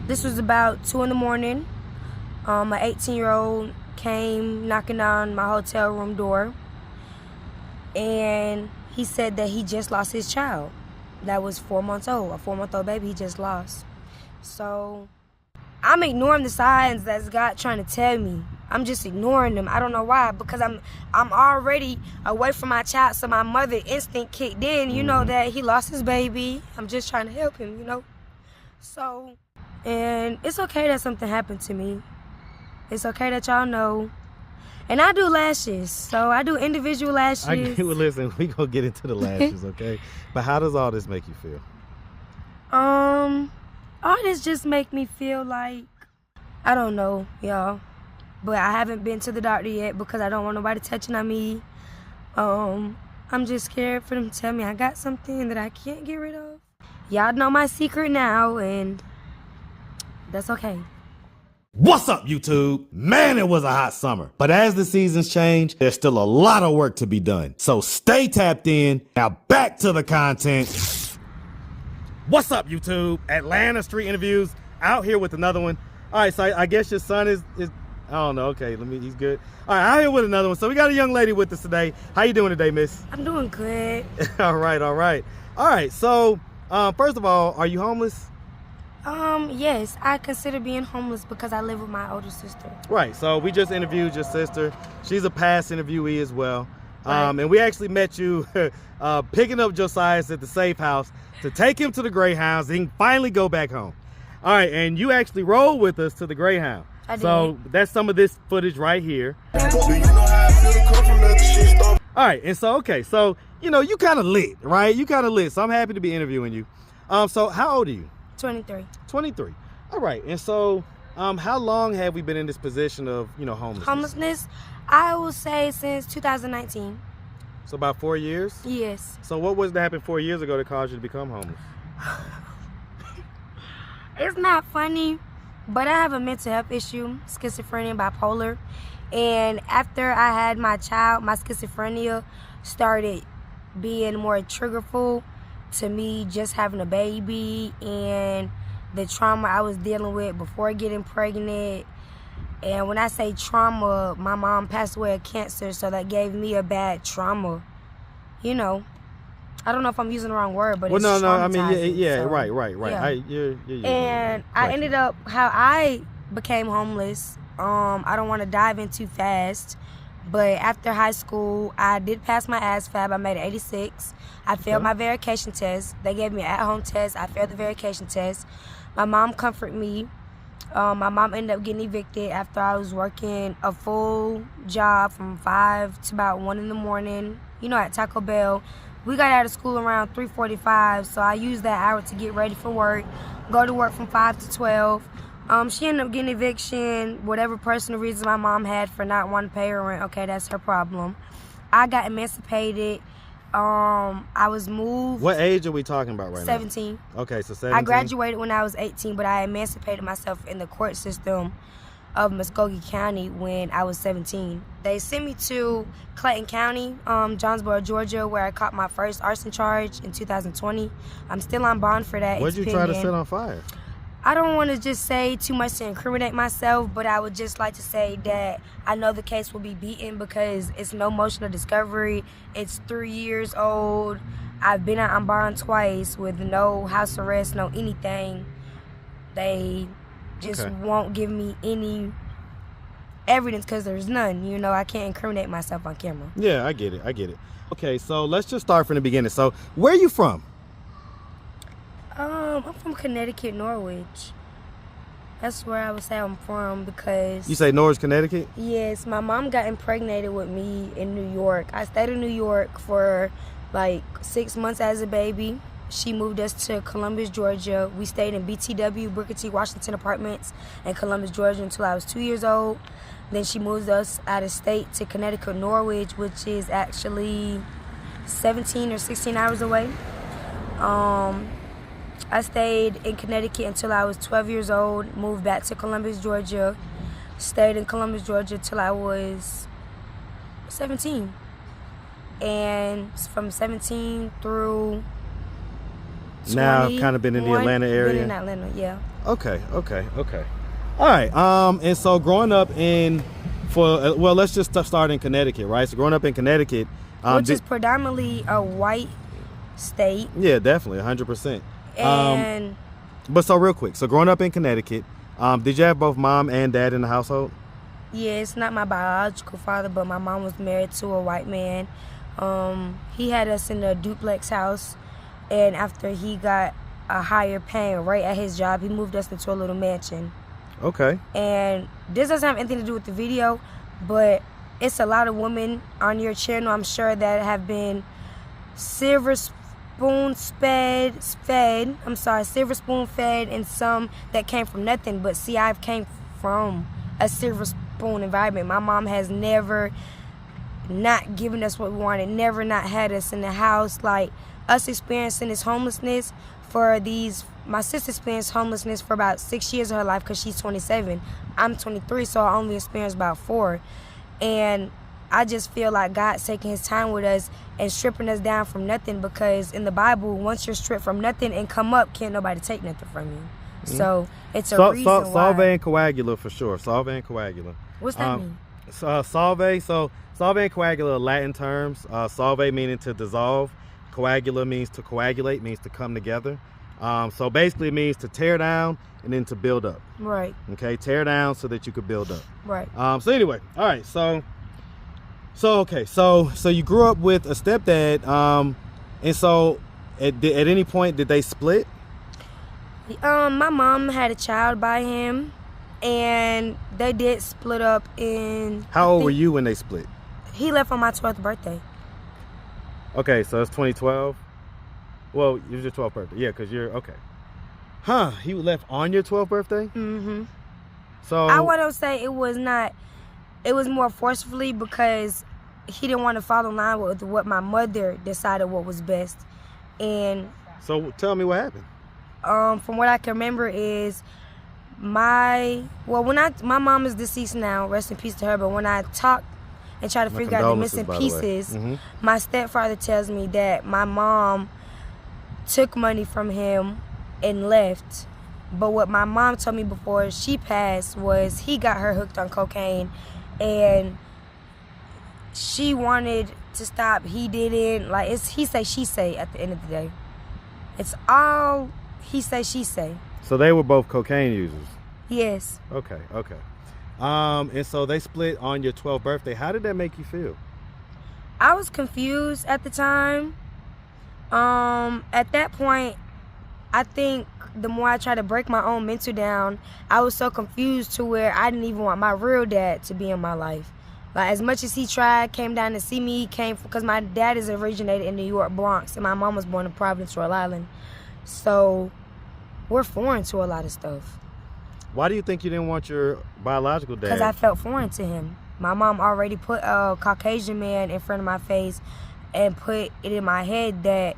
This was about 2 in the morning. An 18-year-old came knocking on my hotel room door, and he said that he just lost his child. That was 4 months old, a 4-month-old baby he just lost. So I'm ignoring the signs that's God trying to tell me. I'm just ignoring them. I don't know why, because I'm already away from my child, so my mother instinct kicked in, you know, that he lost his baby. I'm just trying to help him, you know. So, and it's okay that something happened to me. It's okay that y'all know. And I do lashes, so I do individual lashes. Well, listen, we gonna get into the lashes, okay? But how does all this make you feel? All this just make me feel like, I don't know, y'all. But I haven't been to the doctor yet because I don't want nobody touching on me. I'm just scared for them to tell me I got something that I can't get rid of. Y'all know my secret now, and that's okay. What's up, YouTube? Man, it was a hot summer. But as the seasons change, there's still a lot of work to be done. So stay tapped in. Now back to the content. What's up, YouTube? Atlanta Street Interviews, out here with another one. All right, so I guess your son is I don't know. Okay, he's good. All right, out here with another one. So we got a young lady with us today. How you doing today, miss? I'm doing good. All right. So, first of all, are you homeless? Yes, I consider being homeless because I live with my older sister. Right, so we just interviewed your sister. She's a past interviewee as well. Right. And we actually met you picking up Josiah at the safe house to take him to the Greyhounds so he can finally go back home. All right, and you actually rode with us to the Greyhound. I did. So that's some of this footage right here. All right, and so, okay, so, you know, you kind of lit, right? You kind of lit, so I'm happy to be interviewing you. So how old are you? 23. 23. All right, and so how long have we been in this position of, you know, homelessness? Homelessness, I will say since 2019. So about 4 years? Yes. So what was that happened 4 years ago that caused you to become homeless? It's not funny, but I have a mental health issue, schizophrenia, bipolar. And after I had my child, my schizophrenia started being more triggerful to me just having a baby and the trauma I was dealing with before getting pregnant. And when I say trauma, my mom passed away of cancer, so that gave me a bad trauma. You know, I don't know if I'm using the wrong word, but it's traumatizing. I mean, yeah, so, right. Yeah. I ended up, how I became homeless, I don't want to dive in too fast, but after high school, I did pass my ASVAB. I made an 86. I failed my verification test. They gave me an at-home test. I failed the verification test. My mom comforted me. My mom ended up getting evicted after I was working a full job from 5 to about 1 in the morning, you know, at Taco Bell. We got out of school around 3:45, so I used that hour to get ready for work, go to work from 5 to 12. She ended up getting eviction, whatever personal reason my mom had for not wanting to pay her rent. Okay, that's her problem. I got emancipated. I was moved. What age are we talking about right 17. now? Okay, so 17. I graduated when I was 18, but I emancipated myself in the court system of Muskogee County when I was 17. They sent me to Clayton County, Jonesboro, Georgia, where I caught my first arson charge in 2020. I'm still on bond for that. What did you try to set on fire? I don't want to just say too much to incriminate myself, but I would just like to say that I know the case will be beaten because it's no motion of discovery. It's 3 years old. I've been out on bond twice with no house arrest, no anything. They just won't give me any evidence because there's none. You know, I can't incriminate myself on camera. Yeah, I get it. Okay, so let's just start from the beginning. So where are you from? I'm from Connecticut, Norwich. That's where I would say I'm from because... You say Norwich, Connecticut? Yes, my mom got impregnated with me in New York. I stayed in New York for like 6 months as a baby. She moved us to Columbus, Georgia. We stayed in BTW, Booker T. Washington Apartments in Columbus, Georgia until I was 2 years old. Then she moved us out of state to Connecticut, Norwich, which is actually 17 or 16 hours away. I stayed in Connecticut until I was 12 years old, moved back to Columbus, Georgia, stayed in Columbus, Georgia till I was 17. And from 17 through Now kind of been in the Atlanta area. Been in Atlanta, yeah. Okay. All right. And so growing up let's just start in Connecticut, right? So growing up in Connecticut, which is predominantly a white state. Yeah, definitely, 100%. And but so real quick, so growing up in Connecticut, did you have both mom and dad in the household? Yeah, it's not my biological father, but my mom was married to a white man. He had us in a duplex house, and after he got a higher paying rate at his job, he moved us into a little mansion. Okay. And this doesn't have anything to do with the video, but it's a lot of women on your channel, I'm sure, that have been silver spoon fed, and some that came from nothing. But see, I've came from a silver spoon environment. My mom has never not given us what we wanted, never not had us in the house. Like, us experiencing this homelessness my sister experienced homelessness for about 6 years of her life because she's 27. I'm 23, so I only experienced about 4. And I just feel like God's taking his time with us and stripping us down from nothing, because in the Bible, once you're stripped from nothing and come up, can't nobody take nothing from you. Mm-hmm. So it's a reason why. Solve and coagula for sure. Solve and coagula. What's that mean? Solve and coagula are Latin terms. Solve meaning to dissolve. Coagula means to coagulate, means to come together. So basically it means to tear down and then to build up. Right. Okay, tear down so that you could build up. Right. So anyway, all right, so you grew up with a stepdad, and so at any point did they split? My mom had a child by him, and they did split up in... How old were you when they split? He left on my 12th birthday. Okay, so it's 2012. Well, it was your 12th birthday. Yeah, because you're... Okay. Huh, he left on your 12th birthday? Mm-hmm. So... I wouldn't say it was not... It was more forcefully because he didn't want to fall in line with what my mother decided what was best. And... So tell me what happened. From what I can remember is my mom is deceased now, rest in peace to her, but when I talk and try to figure out the missing pieces, my stepfather tells me that my mom took money from him and left. But what my mom told me before she passed was he got her hooked on cocaine, and she wanted to stop. He didn't. Like, it's he say, she say at the end of the day. It's all he say, she say. So they were both cocaine users? Yes. Okay. And so they split on your 12th birthday. How did that make you feel? I was confused at the time. At that point, I think the more I tried to break my own mental down, I was so confused to where I didn't even want my real dad to be in my life. Like, as much as he tried, came down to see me, because my dad is originated in New York, Bronx, and my mom was born in Providence, Rhode Island. So we're foreign to a lot of stuff. Why do you think you didn't want your biological dad? Because I felt foreign to him. My mom already put a Caucasian man in front of my face and put it in my head that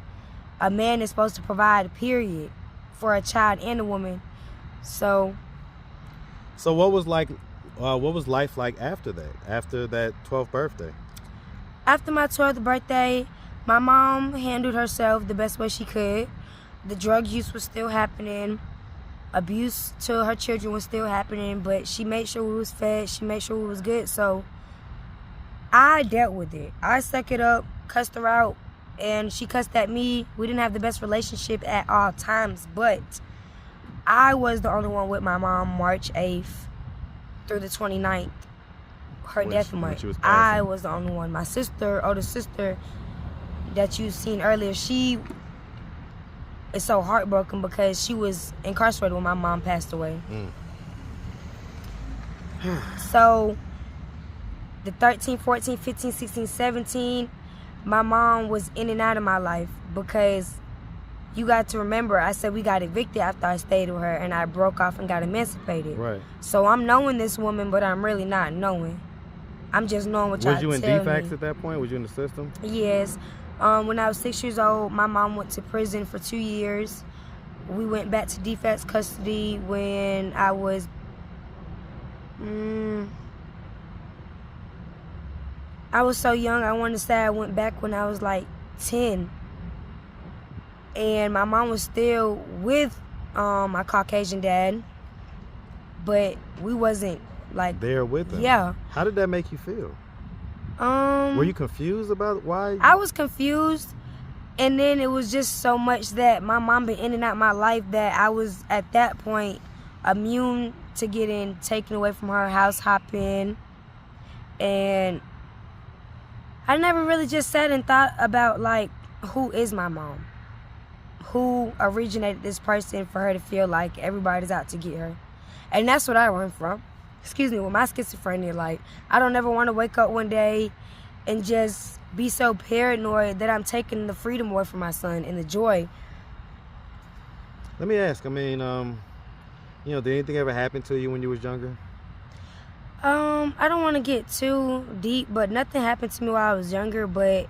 a man is supposed to provide, period, for a child and a woman. So what was life like after that 12th birthday? After my 12th birthday, my mom handled herself the best way she could. The drug use was still happening. Abuse to her children was still happening, but she made sure we was fed. She made sure we was good. So I dealt with it. I suck it up, cussed her out, and she cussed at me. We didn't have the best relationship at all times, but I was the only one with my mom March 8th through the 29th, her death month. I was the only one. My sister, older sister, that you've seen earlier, she is so heartbroken because she was incarcerated when my mom passed away. So the 13, 14, 15, 16, 17, my mom was in and out of my life because you got to remember, I said we got evicted after I stayed with her and I broke off and got emancipated. Right. So I'm knowing this woman, but I'm really not knowing. I'm just knowing what y'all tell me. Was you in DFACS at that point? Was you in the system? Yes. When I was 6 years old, my mom went to prison for 2 years. We went back to DFACS custody when I was... I was so young, I want to say I went back when I was like 10. and my mom was still with my Caucasian dad, but we wasn't like there with him. Yeah. How did that make you feel? Were you confused about why? I was confused, and then it was just so much that my mom been in and out my life that I was at that point immune to getting taken away from her, house hopping, and I never really just sat and thought about like, who is my mom? Who originated this person for her to feel like everybody's out to get her? And that's what I run from. Excuse me, with my schizophrenia, like, I don't ever want to wake up one day and just be so paranoid that I'm taking the freedom away from my son and the joy. Let me ask, I mean, did anything ever happen to you when you was younger? I don't want to get too deep, but nothing happened to me while I was younger, but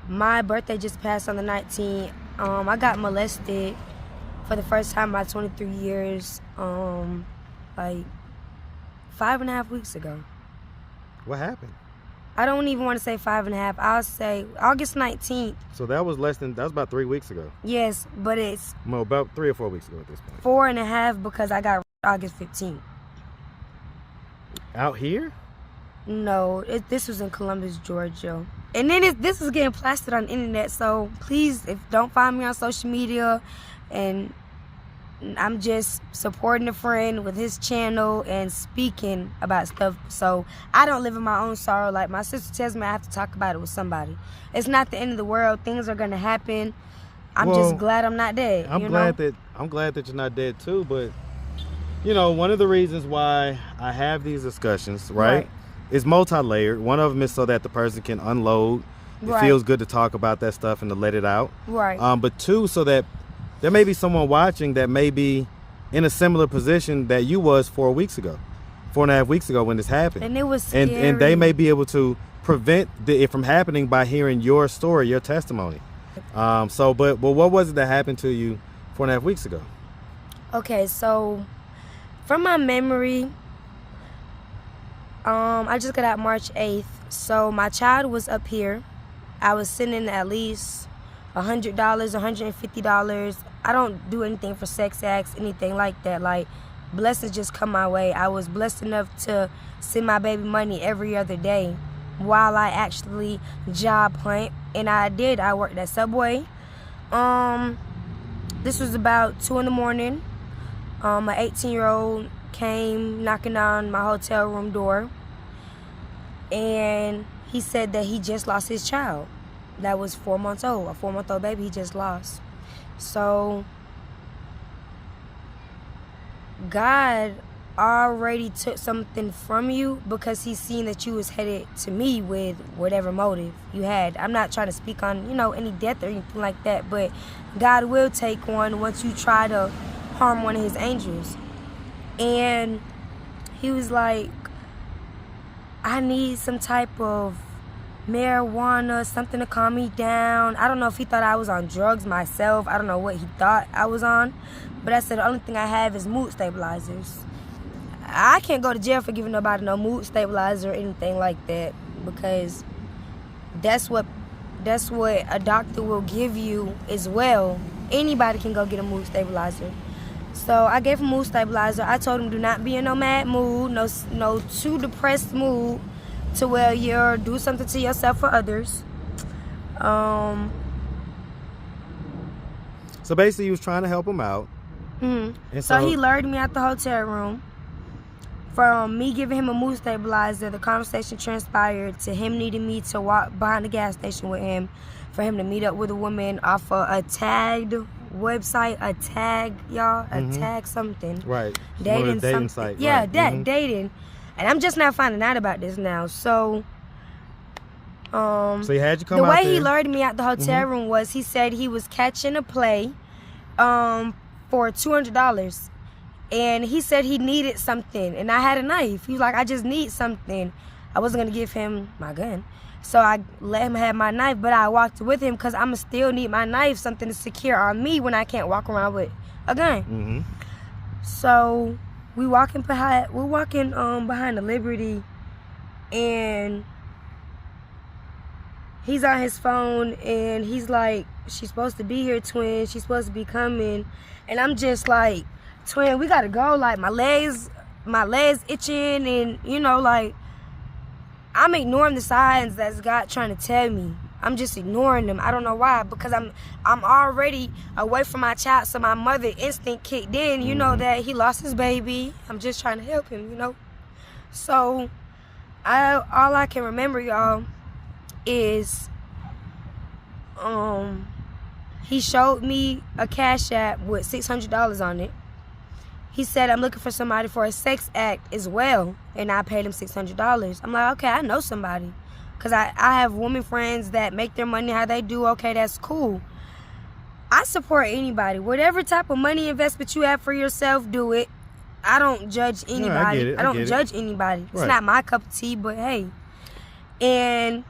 my birthday just passed on the 19th. I got molested for the first time in my 23 years, like 5.5 weeks ago. What happened? I don't even want to say 5.5. I'll say August 19th. So that was about 3 weeks ago. Yes, but it's Well, about 3 or 4 weeks ago at this point. 4.5 because I got August 15th. Out here? No, this was in Columbus, Georgia. And then this is getting plastered on the internet, so please, don't find me on social media. And I'm just supporting a friend with his channel and speaking about stuff. So I don't live in my own sorrow. Like, my sister tells me I have to talk about it with somebody. It's not the end of the world. Things are gonna happen. I'm just glad I'm not dead. I'm glad that you're not dead too, but one of the reasons why I have these discussions, right, is multi-layered. One of them is so that the person can unload. It feels good to talk about that stuff and to let it out. Right. But two, so that there may be someone watching that may be in a similar position that you was 4 weeks ago, 4.5 weeks ago when this happened. And it was scary. And they may be able to prevent it from happening by hearing your story, your testimony. But what was it that happened to you 4.5 weeks ago? Okay, so from my memory, I just got out March 8th. So my child was up here. I was sending at least $100, $150. I don't do anything for sex acts, anything like that. Like, blessings just come my way. I was blessed enough to send my baby money every other day while I actually job hunt. And I did. I worked at Subway. This was about 2 in the morning. An 18-year-old came knocking on my hotel room door, and he said that he just lost his child that was 4 months old, a 4-month-old baby he just lost. So God already took something from you because he's seen that you was headed to me with whatever motive you had. I'm not trying to speak on, any death or anything like that, but God will take one once you try to harm one of his angels. And he was like, I need some type of marijuana, something to calm me down. I don't know if he thought I was on drugs myself. I don't know what he thought I was on. But I said, the only thing I have is mood stabilizers. I can't go to jail for giving nobody no mood stabilizer or anything like that, because that's what a doctor will give you as well. Anybody can go get a mood stabilizer. So I gave him a mood stabilizer. I told him, do not be in no mad mood, no too depressed mood to where you're do something to yourself or others. So basically, you was trying to help him out. Mm-hmm. And so he lured me out the hotel room. From me giving him a mood stabilizer, the conversation transpired to him needing me to walk behind the gas station with him, for him to meet up with a woman off a tagged website, a tag, y'all, a tag something. Right. Dating something. Site. Yeah, right. that dating. And I'm just now finding out about this now. So so he had you come the out way there. he lured me out the hotel room was, he said he was catching a play for $200. And he said he needed something, and I had a knife. He was like, I just need something. I wasn't going to give him my gun. So I let him have my knife, but I walked with him because I'm going to still need my knife, something to secure on me when I can't walk around with a gun. Mm-hmm. So we're walking behind the Liberty, and he's on his phone and he's like, she's supposed to be here, twin. She's supposed to be coming. And I'm just like, twin, we gotta go. Like, my legs itching, and you know, like, I'm ignoring the signs that's God trying to tell me. I'm just ignoring them. I don't know why, because I'm already away from my child, so my mother instinct kicked in, you know, that he lost his baby. I'm just trying to help him, you know. So all I can remember, y'all, is he showed me a Cash App with $600 on it. He said, I'm looking for somebody for a sex act as well, and I paid him $600. I'm like, okay, I know somebody, because I have women friends that make their money how they do. Okay, that's cool. I support anybody. Whatever type of money investment you have for yourself, do it. I don't judge anybody. No, I get it. I don't judge anybody. It's not my cup of tea, but hey. And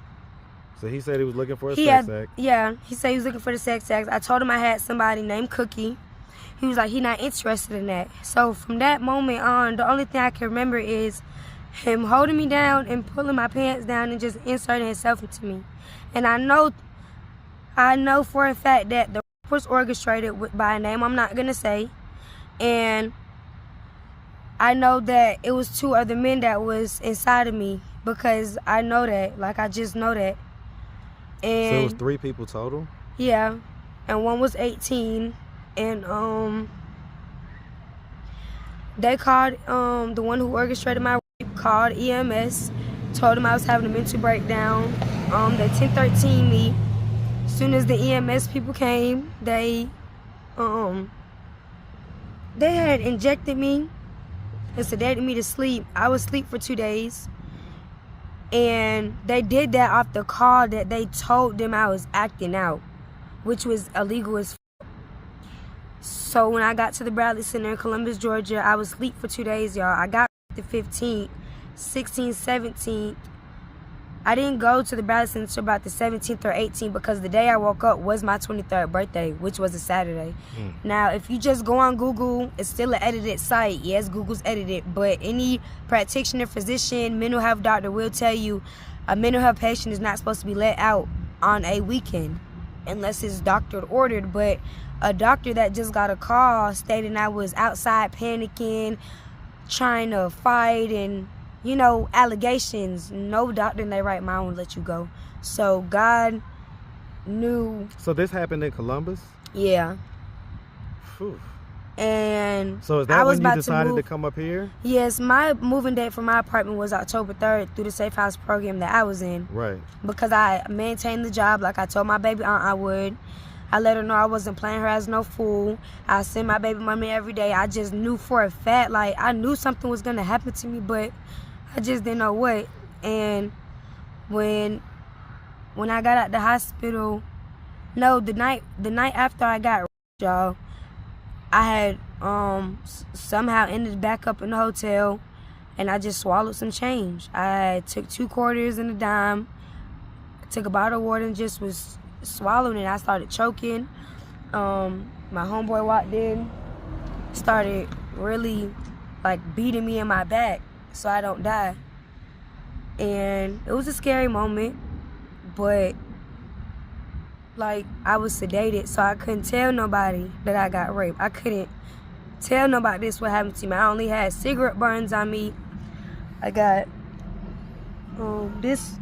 so he said he was looking for a sex act. Yeah, he said he was looking for the sex act. I told him I had somebody named Cookie. He was like, he's not interested in that. So from that moment on, the only thing I can remember is him holding me down and pulling my pants down and just inserting himself into me. And I know for a fact that the was orchestrated by a name I'm not gonna say, and I know that it was 2 other men that was inside of me, because I know that, like, I just know that. And so it was 3 people total? Yeah, and one was 18. And they called, the one who orchestrated my rape called EMS, told him I was having a mental breakdown. They 1013 me. As soon as the EMS people came, they had injected me and sedated me to sleep. I was asleep for 2 days. And they did that off the call that they told them I was acting out, which was illegal as. So when I got to the Bradley Center in Columbus, Georgia, I was asleep for 2 days, y'all. I got the 15th, 16th, 17th. I didn't go to the Bradley Center until about the 17th or 18th, because the day I woke up was my 23rd birthday, which was a Saturday. Now, if you just go on Google, it's still an edited site. Yes, Google's edited, but any practitioner, physician, mental health doctor will tell you a mental health patient is not supposed to be let out on a weekend unless it's doctor ordered. But a doctor that just got a call stating I was outside panicking, trying to fight, and, you know, allegations, no doctor in their right mind will let you go. So God knew. So this happened in Columbus? Yeah. Whew. And so is that when you decided to come up here? Yes, my moving date for my apartment was October 3rd through the Safe House program that I was in. Right. Because I maintained the job like I told my baby aunt I would. I let her know I wasn't playing her as no fool. I send my baby money every day. I just knew for a fact, like, I knew something was going to happen to me, but I just didn't know what. And when I got out the hospital, no, the night after I got, y'all, I had somehow ended back up in the hotel, and I just swallowed some change. I took 2 quarters and a dime, took a bottle of water, and just was swallowing it. I started choking. My homeboy walked in, started really, like, beating me in my back so I don't die. And it was a scary moment, but, like, I was sedated, so I couldn't tell nobody that I got raped. I couldn't tell nobody this what happened to me. I only had cigarette burns on me. I got this.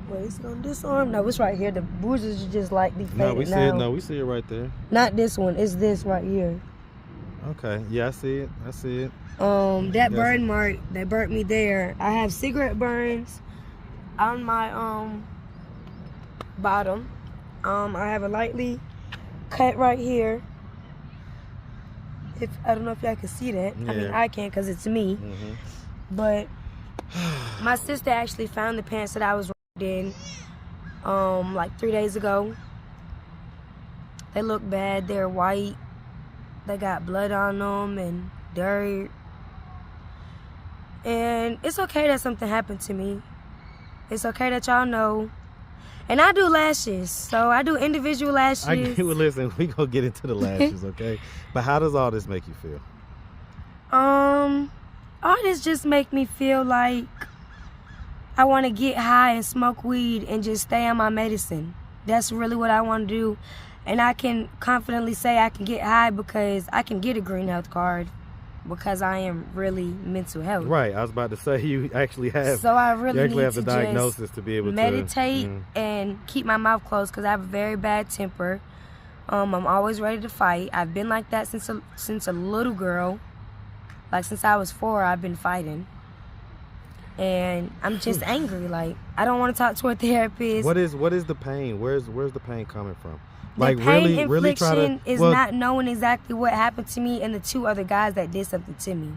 Wait, is it on this arm? No, it's right here. The bruises are just like deflated. No, we see it. No, we see it right there. Not this one. It's this right here. Okay. Yeah, I see it. I see it. That burn mark, they burnt me there. I have cigarette burns on my bottom. I have a lightly cut right here. I don't know if y'all can see that. Yeah. I mean, I can because it's me. But my sister actually found the pants that I was in like 3 days ago. They look bad. They're white. They got blood on them and dirt. And it's okay that something happened to me. It's okay that y'all know. And I do lashes, so I do individual lashes. Well, listen, we gonna get into the lashes, okay? But how does all this make you feel? All this just make me feel like I want to get high and smoke weed and just stay on my medicine. That's really what I want to do. And I can confidently say I can get high because I can get a green health card because I am really mental health. Right. I was about to say you actually have. So I really need have the diagnosis to be able meditate to and keep my mouth closed because I have a very bad temper. I'm always ready to fight. I've been like that since a little girl. Like since I was 4, I've been fighting. And I'm just angry. Like I don't want to talk to a therapist. What is the pain? Where's the pain coming from? The Like pain really try to infliction is not knowing exactly what happened to me and the 2 other guys that did something to me.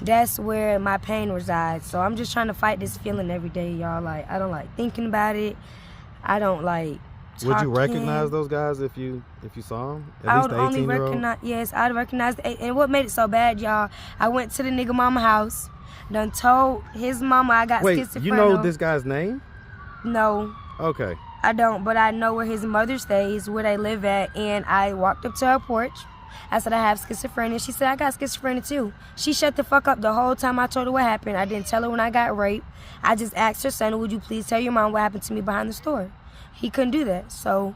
That's where my pain resides. So I'm just trying to fight this feeling every day, y'all. Like I don't like thinking about it. I don't like talking. Would you recognize those guys if you saw them? I would only recognize. Yes, I'd recognize. And what made it so bad, y'all? I went to the nigga mama house. Done told his mama I got schizophrenia. Wait, you know this guy's name? No. Okay. I don't, but I know where his mother stays, where they live at, and I walked up to her porch. I said, I have schizophrenia. She said, I got schizophrenia too. She shut the fuck up the whole time I told her what happened. I didn't tell her when I got raped. I just asked her son, would you please tell your mom what happened to me behind the store? He couldn't do that. So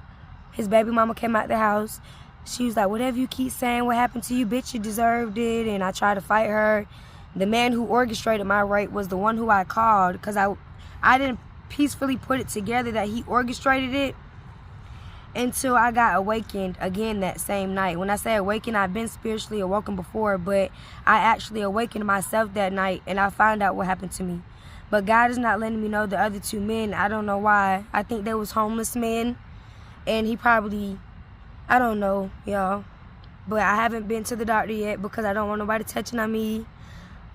his baby mama came out the house. She was like, whatever you keep saying, what happened to you, bitch, you deserved it. And I tried to fight her. The man who orchestrated my rape was the one who I called because I didn't peacefully put it together that he orchestrated it until I got awakened again that same night. When I say awakened, I've been spiritually awoken before, but I actually awakened myself that night and I found out what happened to me. But God is not letting me know the other 2 men. I don't know why. I think they was homeless men and he probably, I don't know, y'all. But I haven't been to the doctor yet because I don't want nobody touching on me.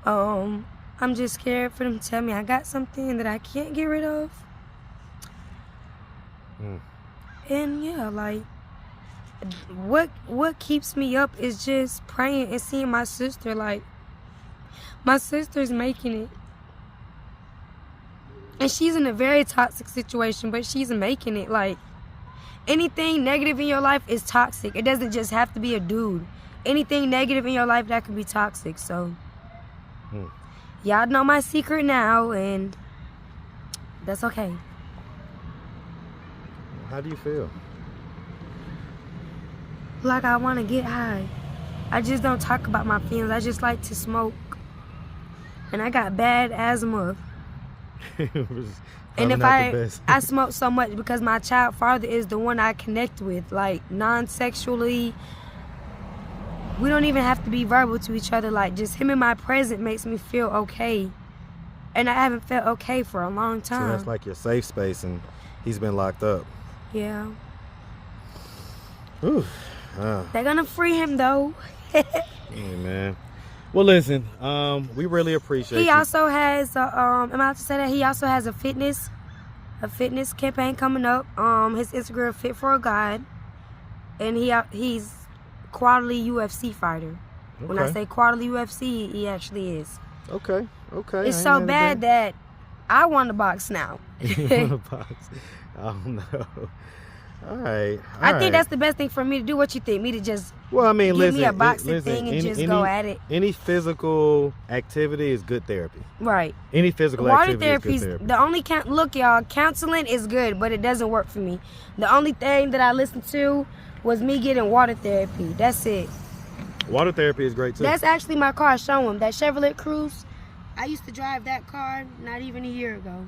I'm just scared for them to tell me I got something that I can't get rid of. And yeah, like what keeps me up is just praying and seeing my sister. Like my sister's making it. And she's in a very toxic situation, but she's making it. Like anything negative in your life is toxic. It doesn't just have to be a dude. Anything negative in your life that can be toxic. So y'all know my secret now, and that's okay. How do you feel? Like I want to get high. I just don't talk about my feelings. I just like to smoke. And I got bad asthma. And if I smoke so much because my child father is the one I connect with, like non-sexually. We don't even have to be verbal to each other. Like just him in my presence makes me feel okay. And I haven't felt okay for a long time. So that's like your safe space and he's been locked up. Yeah. Ooh. They're gonna free him though. Hey man. Well listen, we really appreciate He also has am I allowed to say that? He also has a fitness campaign coming up. His Instagram Fit for a God. And he's quality UFC fighter. Okay. When I say quality UFC, he actually is. Okay. It's so bad that I want to box now. You want to box? Oh no. All right. I think that's the best thing for me to do. What you think? Me to just give me a boxing thing and just go at it. Any physical activity is good therapy. Right. Any physical activity is good therapy. The only look, y'all, counseling is good, but it doesn't work for me. The only thing that I listened to was me getting water therapy. That's it. Water therapy is great too. That's actually my car. Show him that Chevrolet Cruze. I used to drive that car not even a year ago.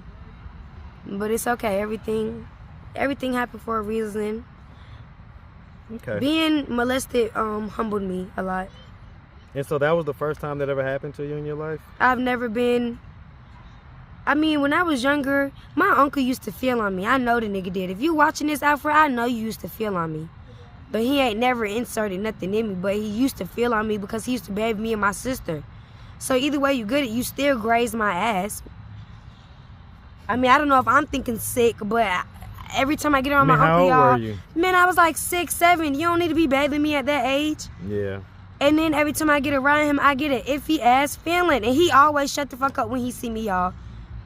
But it's okay. Everything happened for a reason. Okay. Being molested humbled me a lot. And so that was the first time that ever happened to you in your life? I've never been. I mean, when I was younger, my uncle used to feel on me. I know the nigga did. If you watching this, Alfred, I know you used to feel on me. But he ain't never inserted nothing in me. But he used to feel on me because he used to bathe me and my sister. So either way you get it, you still graze my ass. I mean, I don't know if I'm thinking sick, but every time I get around my uncle, y'all. How old were you? Man, I was like 6, 7. You don't need to be bathing me at that age. Yeah. And then every time I get around him, I get an iffy ass feeling. And he always shut the fuck up when he see me, y'all.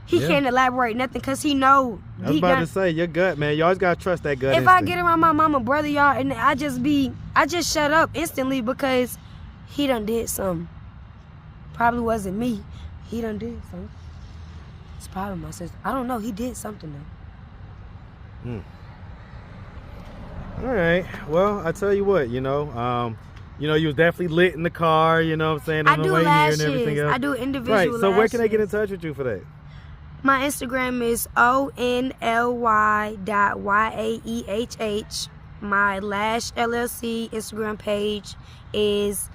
He can't elaborate nothing because he know. I was about to say, your gut, man. You always got to trust that gut instinct. I get around my mama, brother, y'all, and I just shut up instantly because he done did something. Probably wasn't me. He done did something. It's probably my sister. I don't know. He did something though. All right. Well, I tell you what, you know, you was definitely lit in the car, you know what I'm saying, on the way here and everything else. I do individual Right. So where can they get in lashes. touch with you for that? My Instagram is only.yaehh. My Lash LLC Instagram page is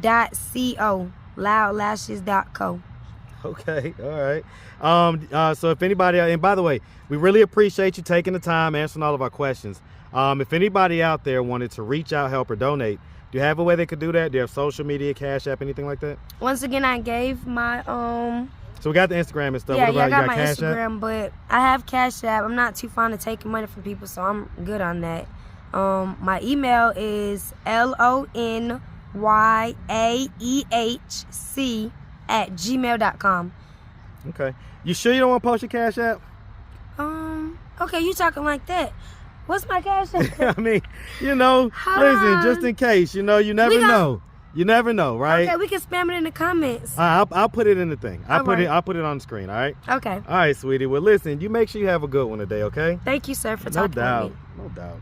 LOUDLASHESS.co. Loudlashes.co. Okay, all right. So if anybody, and by the way, we really appreciate you taking the time answering all of our questions. If anybody out there wanted to reach out, help, or donate, do you have a way they could do that? Do you have social media, Cash App, anything like that? Once again, I gave my So we got the Instagram and stuff. yeah, What I about got you? my Cash App? Instagram, but I have Cash App. I'm not too fond of taking money from people, so I'm good on that. My email is LONYAEHC@gmail.com. Okay. You sure you don't want to post your Cash App? Okay, you talking like that. What's my Cash App? I mean, you know, Hold listen, on. just in case, you know, you never know. You never know, right? Okay, we can spam it in the comments. I'll put it in the thing. I'll put right. it on the screen, all right? Okay. All right, sweetie. Well, listen, you make sure you have a good one today, okay? Thank you, sir, for No talking doubt. with me. No doubt.